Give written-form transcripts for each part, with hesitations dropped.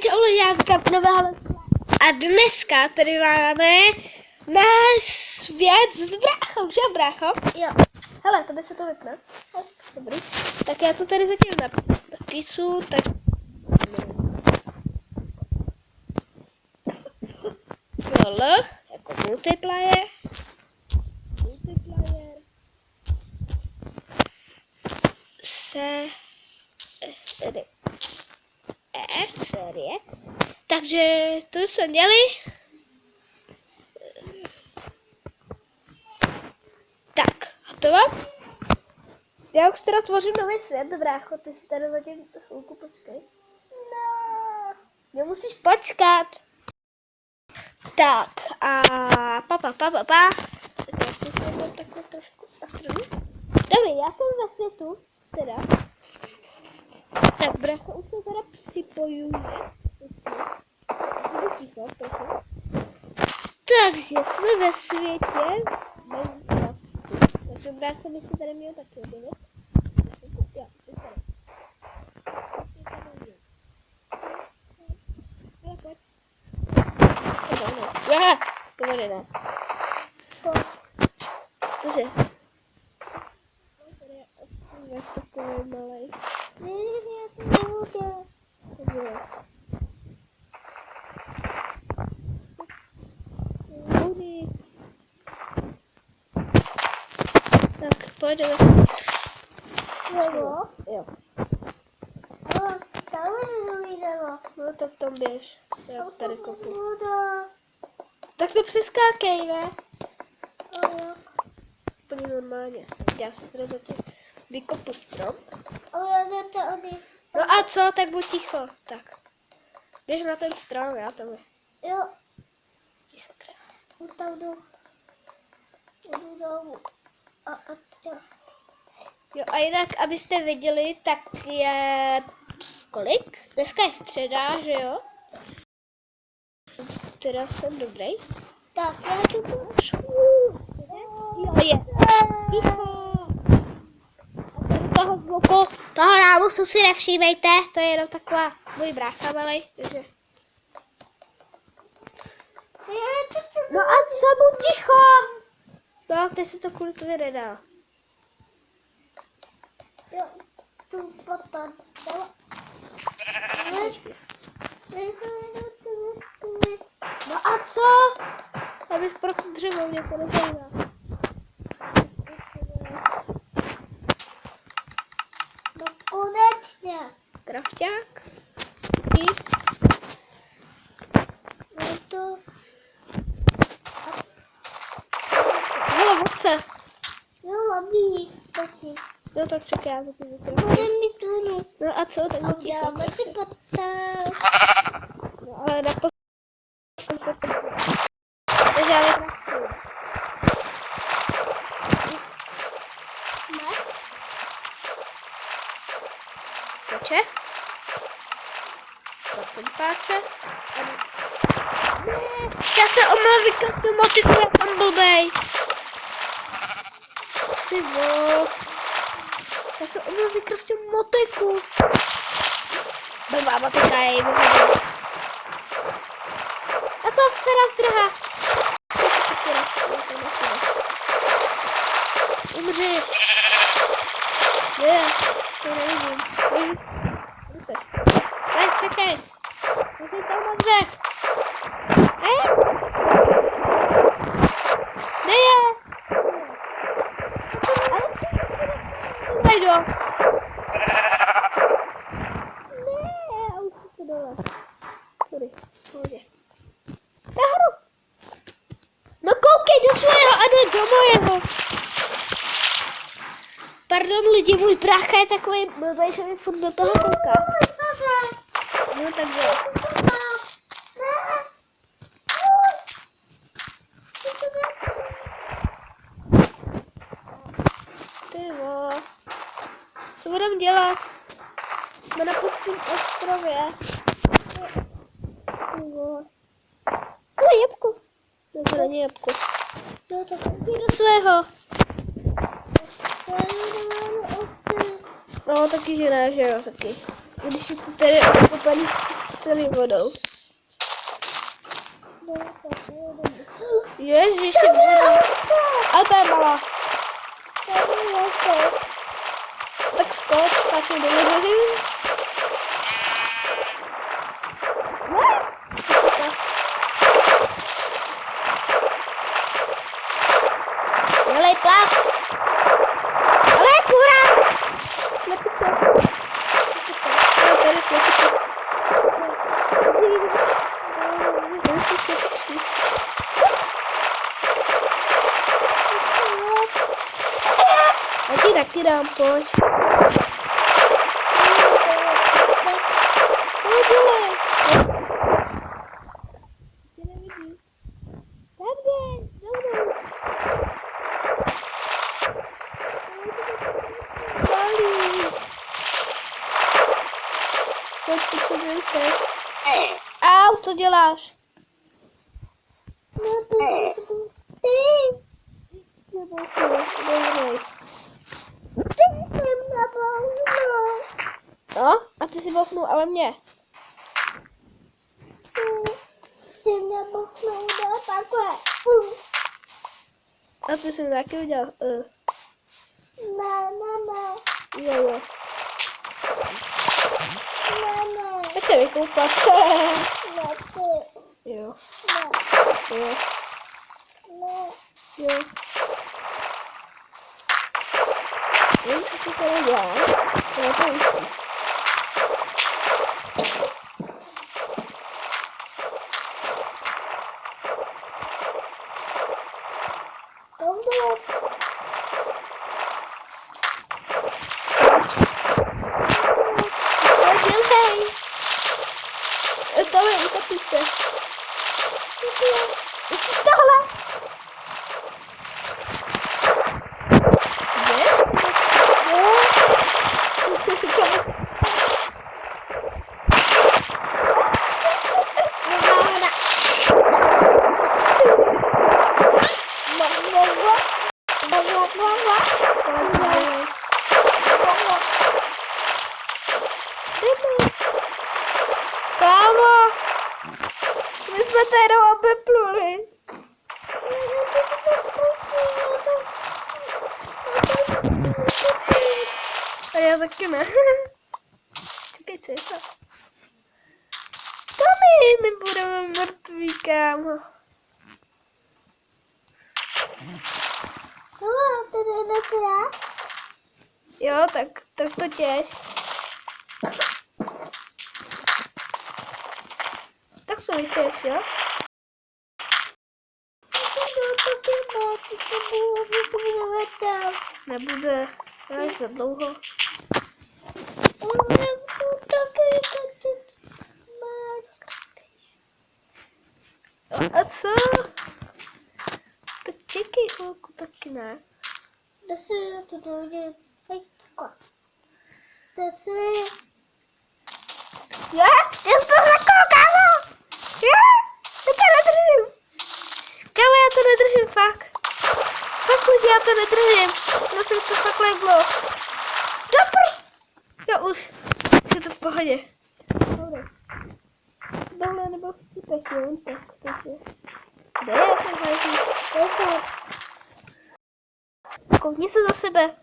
čau, já vítám nového. A dneska tady máme náš svět s bráchou, že brácho? Jo. Hele, tady se to vypne. Dobrý. Tak já to tady zatím napíšu, tak... Tohle, jako multiplayer. Série. Takže to jsme měli. Tak, hotovo. Já už teda tvořím nový svět, brácho, ty si tady zatím chvilku počkej. No, mě musíš počkat. Tak, a pa. Tak já si to takhle trošku nastranu. Dobrý, já jsem ve světu, teda. Tak, brácho, už se teda připojuje. Takže jsme ve světě Minecraftu. Takže brácho by si tady měl taky objevit. Jo, ty tady. Ale pojď. To tady ne. Cože? Tady je osmý takový malej. Já to nebudu. Tak, pojďme. Jo. Ale tam nevidela. No tak tam běž. Já tady kopu. Tak to přeskákej, ne? Jo. Úplně normálně. Já si tady zatím vykopu strom. Ale já to tady. No a co, tak buď ticho. Tak. Běž na ten strom, já to bych. Jo. Sakra. Tam jdu. Jdu dolů. A to. Jo, a jinak, abyste viděli, tak je... Kolik? Dneska je středa, že jo? Teda jsem dobrý. Tak, já tu pošlu. Jo, je. Ticho. Toho zvuku, toho námusu si nevšímejte, to je jenom taková můj brácha malej, takže... No a co, buď ticho! No, teď si to kvůli tobě nedal. Jo, tu potom. No a co? Abych pro to dřevo mě to nezajímá. No konečně. Krafťák. I... No to. Hele, ovce. Jo, mami, taky. No tak čekaj, já to ti vykrafťu. Bude mi tu. No a co, tak buď ticho. Uděláme si potom. No ale na to jsem se takže já vykrafťuju. Ne? Peče. Páče. Já se omlouvám, vykrafťuju motiku, já jsem blbej. Ty vo. Já se omlouvám, vykrafťuju motiku. Blbá motika je jí vyhodila. A co včera zdrhá? Umři. Ne, to nevidím. Ne, čekaj. Musím tam umřet. Ne? Ne je. Nejdo. Ne, a už se dole. Sorry, pohodě. Nahoru. No koukej do svého a ne do mojeho. Pardon lidi, můj brácha je takový blbej, že mi furt do toho kouká. No tak jo. Ty vo. Co budeme dělat? Jsme na pustým ostrově. Ty vo. To je jabko. No to není jabko. Jo, tak jdi do svého. No taky že ne, že jo, taky. Když je to tady okopaný s celý vodou. Ježiši, a to je malá. Tak skoč, skáčej do vody. Vysota. Dělej plav. Ale kura. Slepice. Jo, tady slepice. Tady jsou slepičky. Já ti taky dám, pojď. Pojď, dělej. Tě nevidí. Tam jde, dobrou. Malý. Pojď se dej se. Au, co děláš? No, a ty si bouchnul, ale mě. A ty jsi mi taky udělal. Jo. Pojď se vykoupat. Jo. Vím, co ty tady děláš. To je to jistý. Tohle utopí se. Jsi tohle? Jdeš? Kámo, my jsme tady obepluli. A já taky ne. Čekaj, co je to? To my budeme mrtví, kámo. Jo, tak to těž. Tak to vytěž, jo? Nebude, až za dlouho. A co? Tak čekej chvilku, taky ne. Já jsem to zakoukala! Tak já nedržím! Kámo, já to nedržím, fakt. Fakt lidi, já to nedržím. No jsem to fakt leglo. Dobr! Jo, už je to v pohodě. Tohle nebo vtipek, jo, tak, takže. Kde je ten hází? Koukni se za sebe.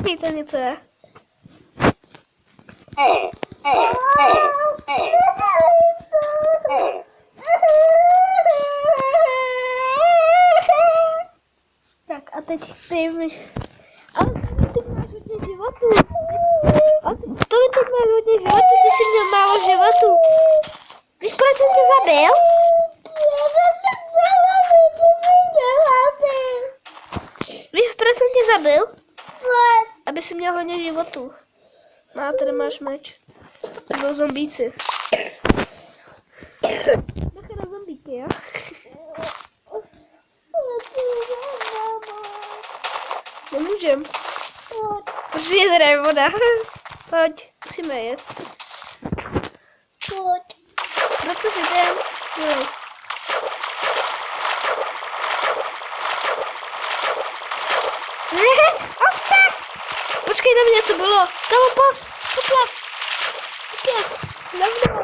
Víte, něco je. Tak a teď ty myš. Ale ty máš hodně životů. A to mi teď máš hodně životů, ty jsi měl málo životů. Víš, proč jsem tě zabil? Víš, proč jsem tě zabil? Aby jsi měl hodně životů. No, tady máš meč. To byl zombíci. Bacha na zombíky, jo? Nemůžem. Protože je tady voda. Pojď, musíme jet. Proto si jdem. Dělej. Ovce! Počkej, tam něco bylo. Kámo, poplav. Yes! Za mnou!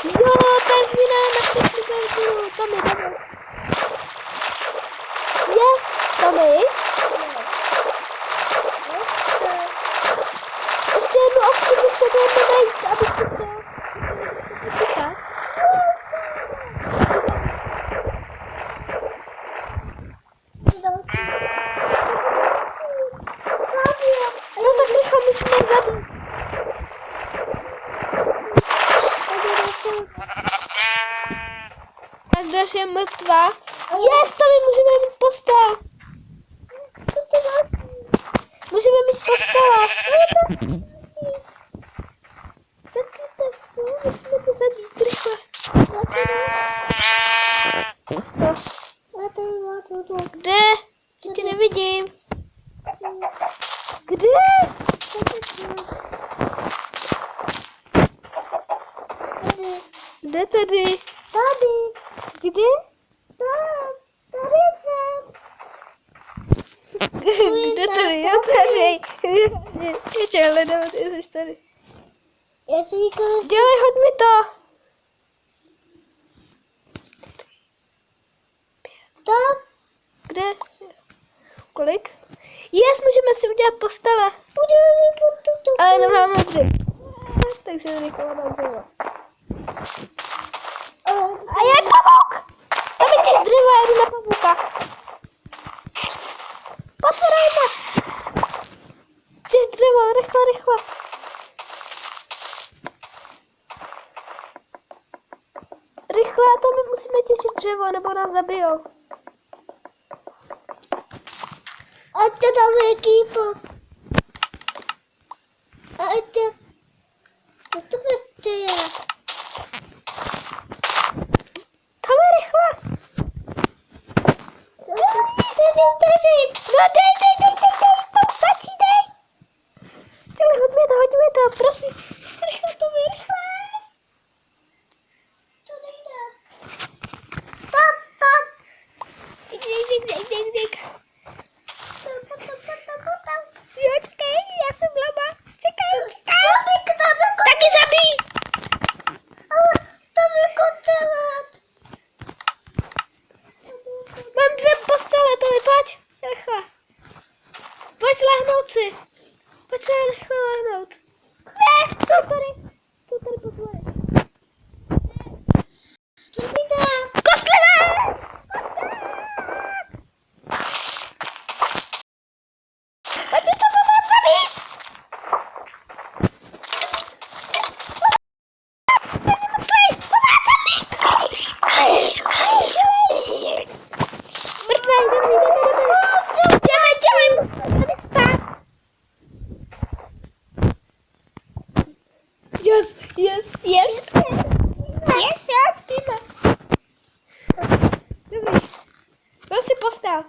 Jo, pevnina, našli jsme pevninu, tam je, jdeme. Yes, tam je. Ještě jednu ovci potřebujeme najít, aby jsme to... No tak rychle musíme zabít. András je mrtvá. Yes, tam je, můžeme mít postel. Můžeme mít postele. Musíme to zabít rychle. Kde? Já tě nevidím. Kde? Kde tady? Tady. Kde? Tady jsem. Kde tady? Já tady. Já tě hledám, ty jsi tady. Já si říkala, Dělej, hoď mi to. tam. Kde? Kolik? Yes, můžeme si udělat postele. Ale nemáme dřev. Tak se rychle dám dřevo. A je pavouk! Tam je těch dřevo, já jdu na pavouka. Potvorujte! Těch dřevo, rychle, rychle. Rychle, a to my musíme těžit dřevo, nebo nás zabijou. A to tam je kýpo. A to je. Tam je rychle. No dej, to stačí, dej. Čili, hoďme to, prosím. Rychle, to je rychle. To nejde. Dík. Jo, čekaj, já jsem lama. Čekaj. Taky zabij. Mám 2 postele, to mi pojď. Rychle. Pojď lehnout si. Pojď se rychle lehnout. Ne, jsou tady potvory. Kostlivé! Pojďme to pomoct zabít! Yes, spíme. Dobrý. Byl si postel.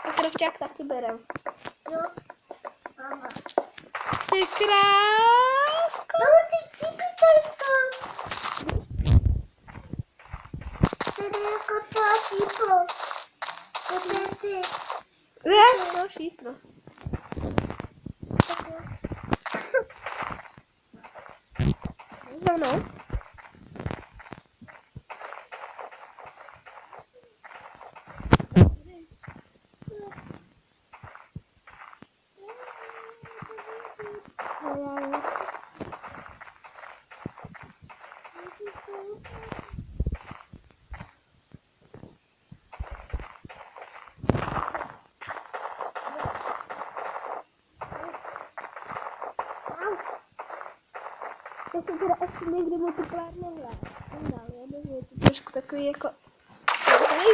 A krvťák taky berem. Ty krásko. No, šípno. No. Já jsem teda ještě někdy multiplárně hrál. Já nevím, je to trošku takový jako... Co je tady?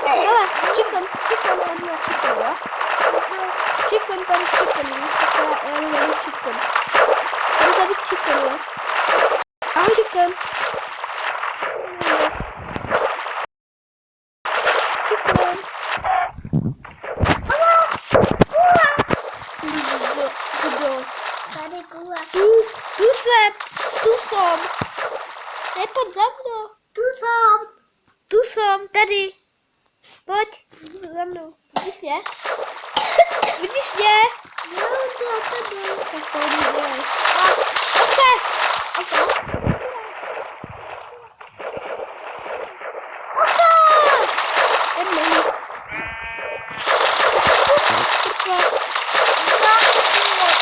Hele, chicken, jo? Chicken, víš, taková, já nevím, chicken. Jdu zabít chicken, jo? Ahoj, chicken. Kdo? Tady kula. Tu som. Nepod za mnou. Tu jsem. Tu som, tady. Pojď za mnou. Vidíš mě? Vidíš mě? Jo, to a tebe. Tak pojď, dělej. Ovce! Ovce! Ovce! Jen není. Mrtvá. Kura.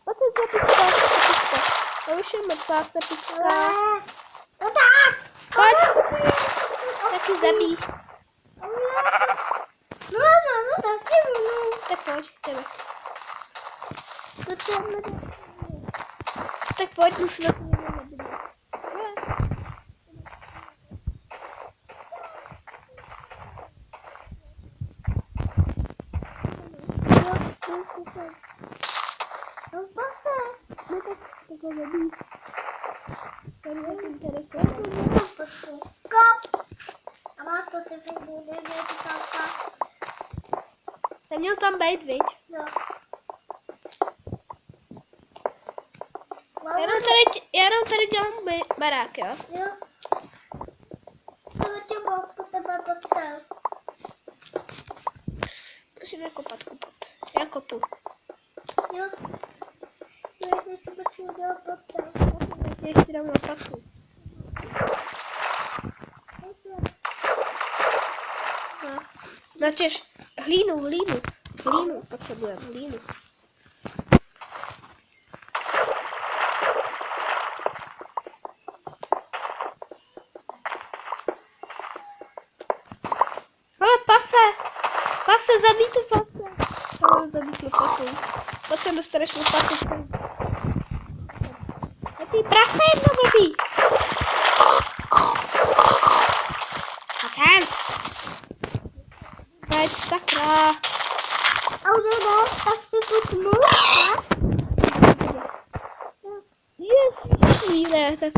Pojď se sepička. To už je mrtvá sepička. No tak! Pojď. Taky zabij. No tak ti minu. Tak pojď, jdeme. To co mi Tak pojď, musíme to někde nabídnout. Takhle zabij. Tady je ten telefon. A má to ty bude talka. Ten měl tam být, viď? No. Já jenom tady dělám barák, jo? Jo. To tě mám po tebe potel. Musíme kopat. Já kopu. Jo. Já si potřebuji dělat potel. Já ještě dám lopatu. Načeš hlínu potřebujeme, hlínu. Ale pase, zabij tu pase. Ale zabij tu lopatu. Pojď sem, dostaneš lopatu. A ty prase jedno blbý. Pojď sem. Pojď, sakra. A už ne, tak si putnu. Ježiši, ne, tak.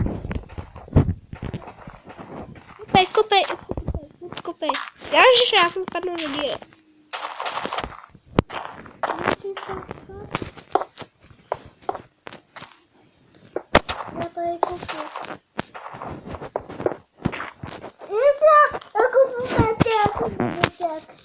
Kopej. Já jsem spadnul do díry. Já to je kupu. Já kupu máte, já kupu máte.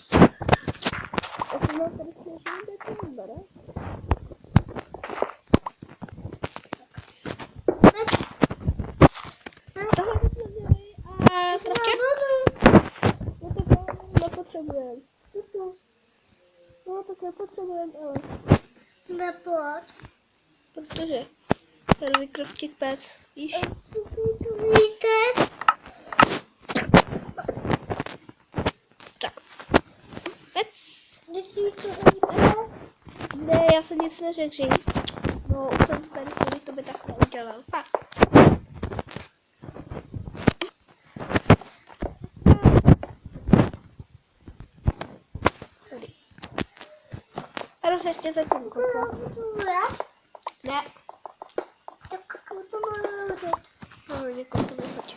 Nepotřebujeme, ale Nepojď. protože tady vykroftit pes, víš? Víte? Tak. Pec. Když to víte? Ne, já jsem nic neřekl, že no, už jsem tady to by takhle udělal. Fakt. Teraz ještě zatím kopa. Ne. Tak to máme udělat. No, někoho to nechoď.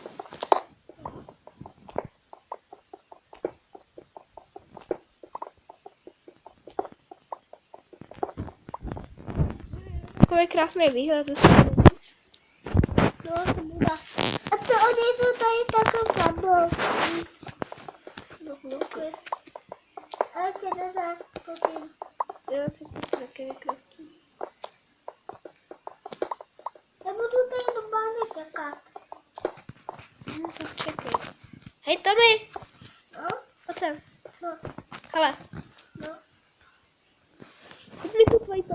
Takový krásný výhled ze Stanic. No, to bude. A to oni jsou tady takovou kabou. No, A ještě dodá potom. já to taky vykraftím. Já budu tady normálně čekat. No, tak čekej. Hej, Tomi! No? Pojď sem. No. Hele, No. kup mi tu tvojí to.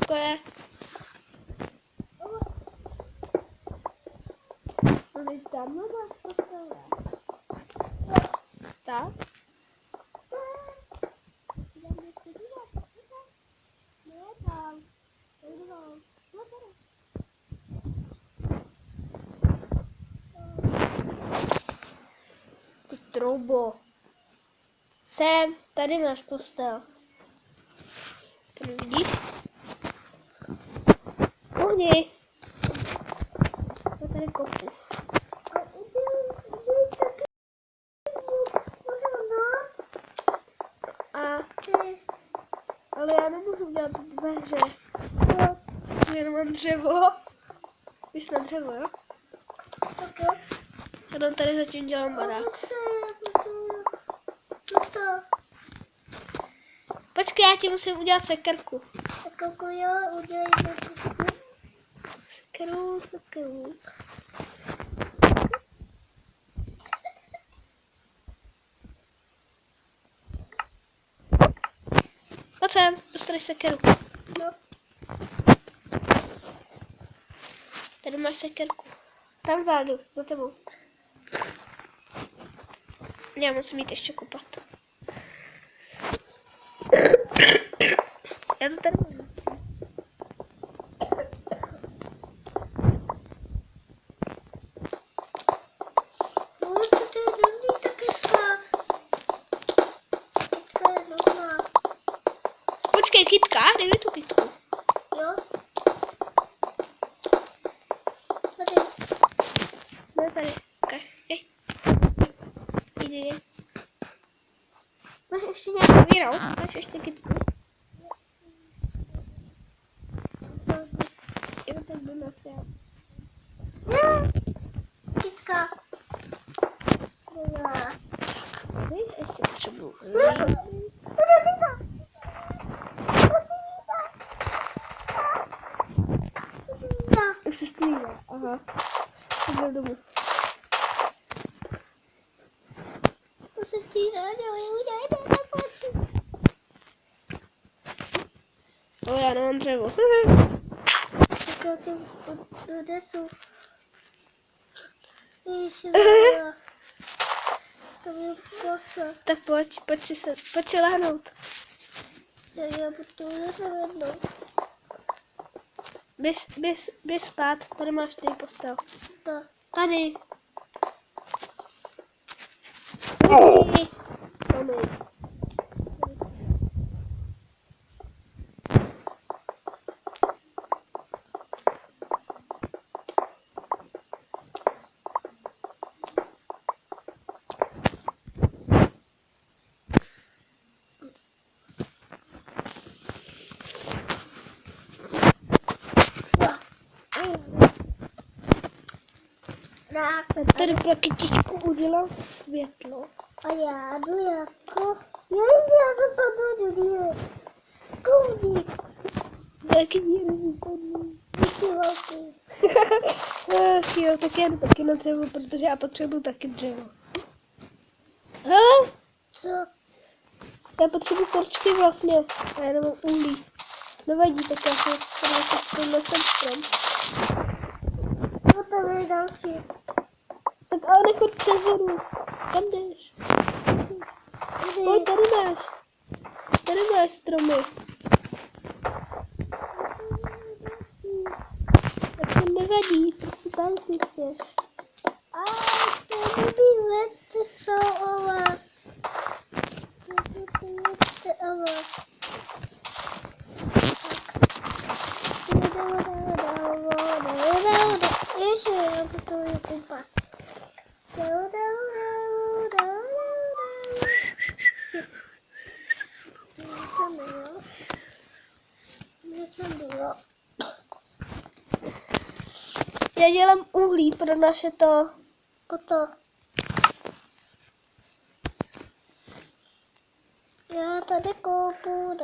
To je. No, tam máš postele. Tak? Ty troubo. Sem, tady máš postel. Tady vidíš? Ohni. To tady kopu. na dveře. Jo. Jenom mám dřevo. Víš na dřevo, jo? Tak jo. Já tam tady zatím dělám barák. Počkej, já ti musím udělat sekerku. Tak jo, udělej sekerku. Sekeru. Pojď sem, dostaneš sekeru. No. Tady máš sekerku. Tam vzadu, za tebou. Já musím jít ještě kupat. Já to tady mám. Počkej, kytka, dej mi tu kytku. Jo. Ne, tady. Okay. Jdi. Máš ještě nějakou víru? Máš ještě kytku? Jo, tak jdu na svět. Kytka. Víš, ještě potřebuju. Už se sklízá, aha. Jdu domů. To se vtírá, udělej na pasu. O, já nemám dřevo. Tak já tě donesu. Ježišmarja. To je pasa. Tak pojď si lehnout. Já budu zavednout. Běž spát, tady máš ty postel. To. Tady. Tady. Tady pro kytičku udělám světlo. A já jdu jako... Já to jdu. Koudí. Jaký díry výpadný. Díky velký. Ach jo, tak já jdu taky na dřevo, protože já potřebuju taky dřevo. Hele, Co? já potřebuju korčky vlastně. A já nemám uhlí. Nevadí, tak já se tenhle ten strom. Co tam je další? Tak ale nechoď přes vodu. Kam jdeš? Pojď, tady máš. Tady máš stromy. Tak to nevadí, prostě tam si chceš. A to neví věci jsou ova. Ještě já budu je kupat. Já dělám uhlí pro naše to. Potom. Já tady koupu.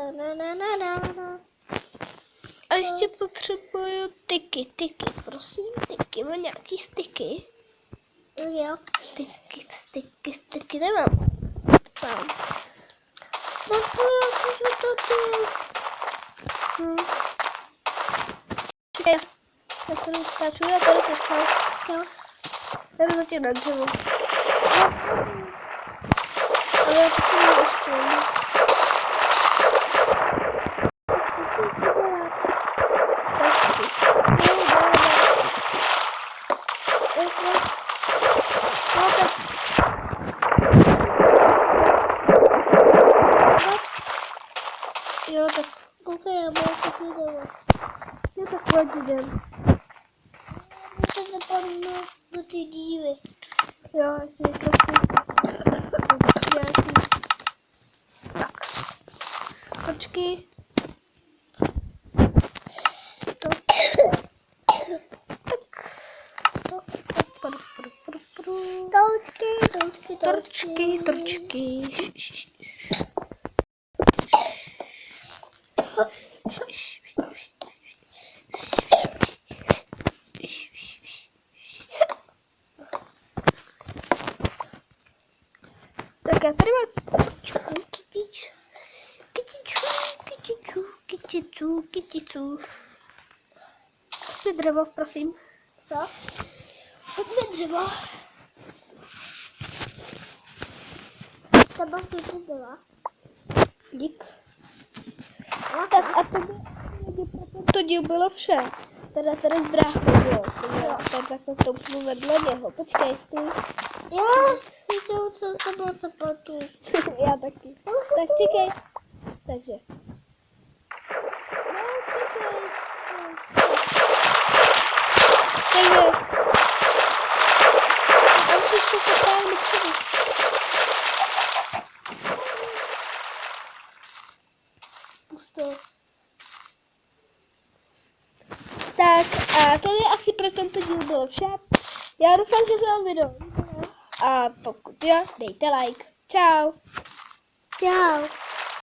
A ještě potřebuju tyky, prosím, tyky, mám nějaký styky? Jo. Styky nemám. Tam. Čekaj, já tady skáču, já tady se čau. Čau. Já jdu zatím na dřevo. Ale já potřebuji ještě. Jo, tak Koukej, já budu taky doma. jo, tak pojď jdem. Já se zapadnu do ty dívy. Jo, ještě trošku. Nějaký. Tak. Počkej. Torčky. Tak já tady mám kytiču. Chci dřevo, prosím. Co? Pojďme dřevo. Třeba si byla. Dík. Tak a to díl bylo vše. Teda tady s bráchou bylo. Tak takhle stoupnu vedle něho. Počkej, stůj. Já jsem to byl sapatu. Já taky. Tak čekej. Takže. Takže. A musíš koukat tam dopředu. Pusto. Tak a to je asi pro tento díl bylo vše. Já doufám, že se vám video líbilo. A pokud jo, dejte like. Čau. Čau.